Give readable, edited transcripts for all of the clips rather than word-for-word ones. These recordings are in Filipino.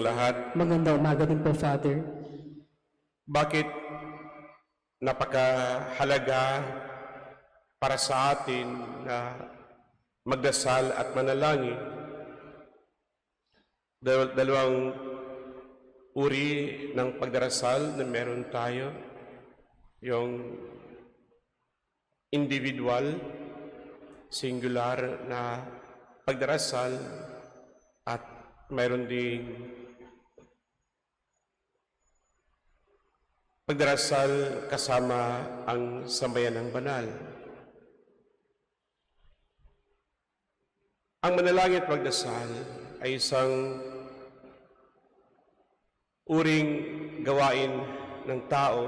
lahat. Magandang umaga din po, Father. Bakit napakahalaga para sa atin na magdasal at manalangin? Dalawang uri ng pagdarasal na meron tayo. Yung individual, singular na pagdarasal, at mayroon ding pagdarasal kasama ang sambayan ng banal. Ang manalangin at pagdasal ay isang uring gawain ng tao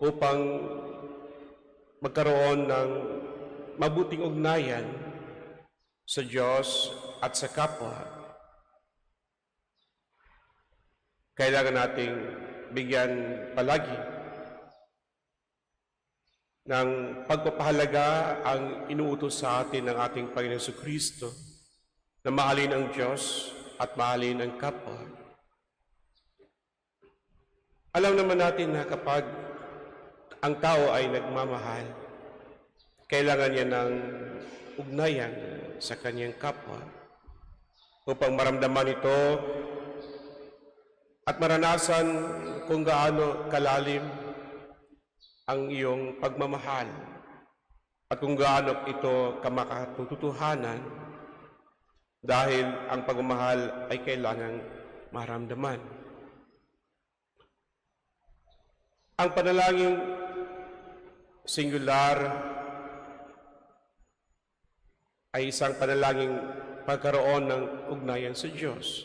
upang magkaroon ng mabuting ugnayan sa Diyos at sa kapwa. Kailangan nating bigyan palagi ng pagpapahalaga ang inuutos sa atin ng ating Panginoon Jesucristo na mahalin ang Diyos at mahalin ang kapwa. Alam naman natin na kapag ang tao ay nagmamahal, kailangan niya ng ugnayan sa kanyang kapwa upang maramdaman ito at maranasan kung gaano kalalim ang iyong pagmamahal at kung gaano ito kamakatotohanan, dahil ang pagmamahal ay kailangang maramdaman. Ang panalangin singular ay isang panalangin pagkaroon ng ugnayan sa Diyos.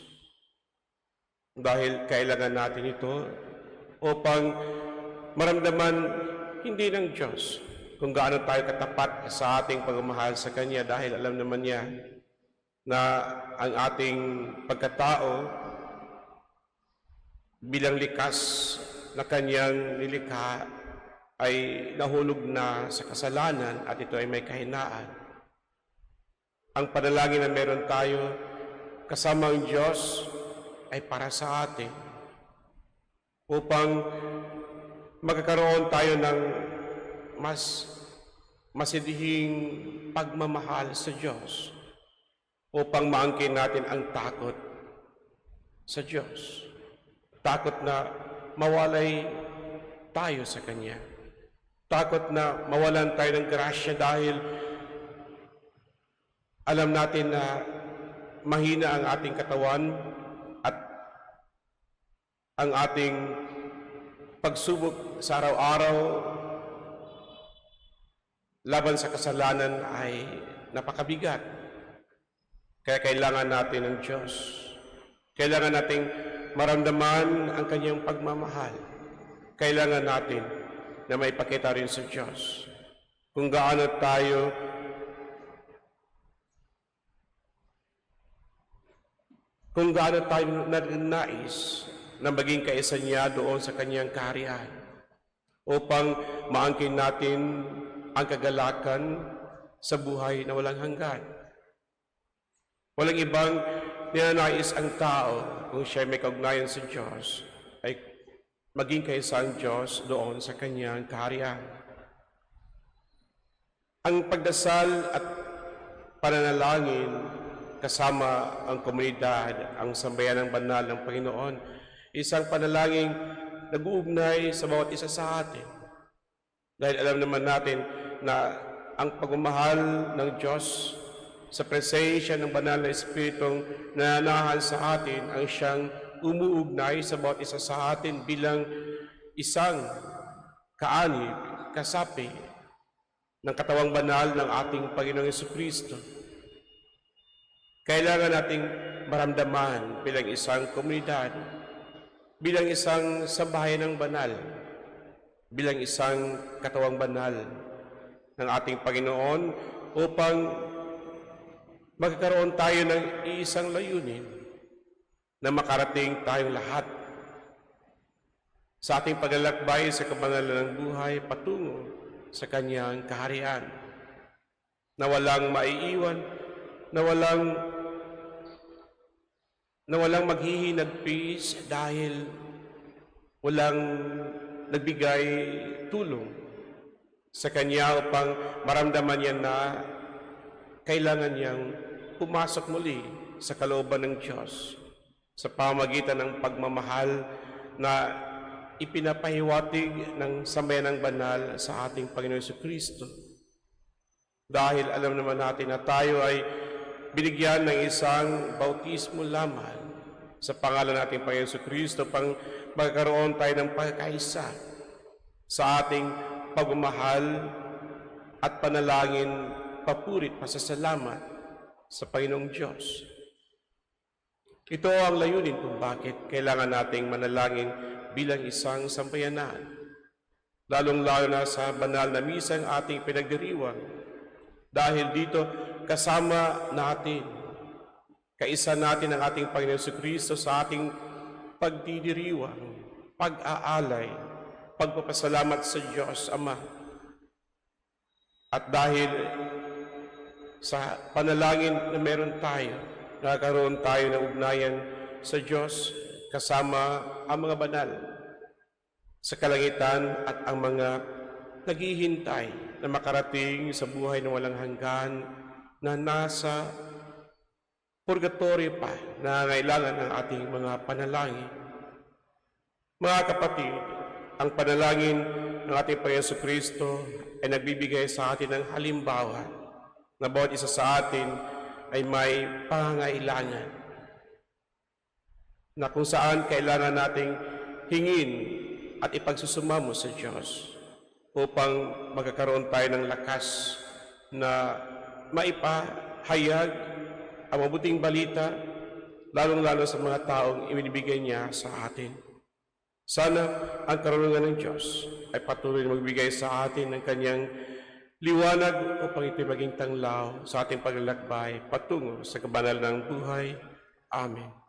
Dahil kailangan natin ito upang maramdaman hindi ng Diyos kung gaano tayo katapat sa ating pagmamahal sa Kanya, dahil alam naman niya na ang ating pagkatao bilang likas na Kanyang nilikha ay nahulog na sa kasalanan at ito ay may kahinaan. Ang panalangin na meron tayo kasama ang Diyos ay para sa atin upang magkakaroon tayo ng mas masidhing pagmamahal sa Diyos, upang maangkin natin ang takot sa Diyos. Takot na mawalay tayo sa Kanya. Takot na mawalan tayo ng grasya dahil alam natin na mahina ang ating katawan at ang ating pagsubok sa araw-araw laban sa kasalanan ay napakabigat. Kaya kailangan natin ng Diyos. Kailangan nating maramdaman ang Kanyang pagmamahal. Kailangan natin na maipakita rin sa Diyos kung gaano tayo nais na maging kaisa niya doon sa Kanyang kaharian, upang maangkin natin ang kagalakan sa buhay na walang hanggan. Walang ibang ninanais ang tao kung siya may kaugnayan sa Diyos ay maging kaisa ang Diyos doon sa Kanyang kaharian. Ang pagdasal at pananalangin kasama ang komunidad, ang sambayan ng banal ng Panginoon, isang panalangin nag-uugnay sa bawat isa sa atin. Dahil alam naman natin na ang pagmamahal ng Diyos sa presensya ng banal na Espiritong nananahan sa atin ang siyang umuugnay sa bawat isa sa atin bilang isang kaanib, kasapi ng katawang banal ng ating Panginoong Jesucristo. Kailangan nating maramdaman bilang isang komunidad, bilang isang sambahayan ng banal, bilang isang katawang banal ng ating Panginoon, upang magkaroon tayo ng iisang layunin na makarating tayong lahat sa ating paglalakbay sa kabanalan ng buhay patungo sa Kanyang kaharian, na walang maiiwan, na walang na walang maghihinagpis dahil walang nagbigay tulong sa kanya upang maramdaman niya na kailangan niyang pumasok muli sa kalooban ng Diyos sa pamagitan ng pagmamahal na ipinapahiwatig ng sambayanang banal sa ating Panginoon Jesucristo. Dahil alam naman natin na tayo ay binigyan ng isang bautismo lamang sa pangalan nating Panginoon Jesucristo pang magkaroon tayo ng pagkakaisa sa ating pagmamahal at panalangin, papurit, pasasalamat sa Panginoong Diyos. Ito ang layunin kung bakit kailangan nating manalangin bilang isang sambayanan, lalong-lalo na sa banal na misang ating pinagdiriwang. Dahil dito, kasama natin, kaisa natin ang ating Panginoon Jesucristo sa ating pagdidiriwang, pag-aalay, pagpapasalamat sa Diyos Ama. At dahil sa panalangin na meron tayo, nagkaroon tayo ng ugnayan sa Diyos kasama ang mga banal sa kalangitan at ang mga naghihintay na makarating sa buhay na walang hanggan na nasa purgatorio pa na kailangan ng ating mga panalangin. Mga kapatid, ang panalangin ng ating Panginoon Jesucristo ay nagbibigay sa atin ng halimbawa na bawat isa sa atin ay may pangangailangan na kung saan kailangan nating hingin at ipagsusumamo sa Diyos upang magkakaroon tayo ng lakas na maipahayag ang mabuting balita, lalong-lalo sa mga taong ibinibigay niya sa atin. Sana ang karunungan ng Diyos ay patuloy na magbigay sa atin ng kanyang liwanag upang ito'y maging tanglaw sa ating paglalakbay patungo sa kabanal ng buhay. Amen.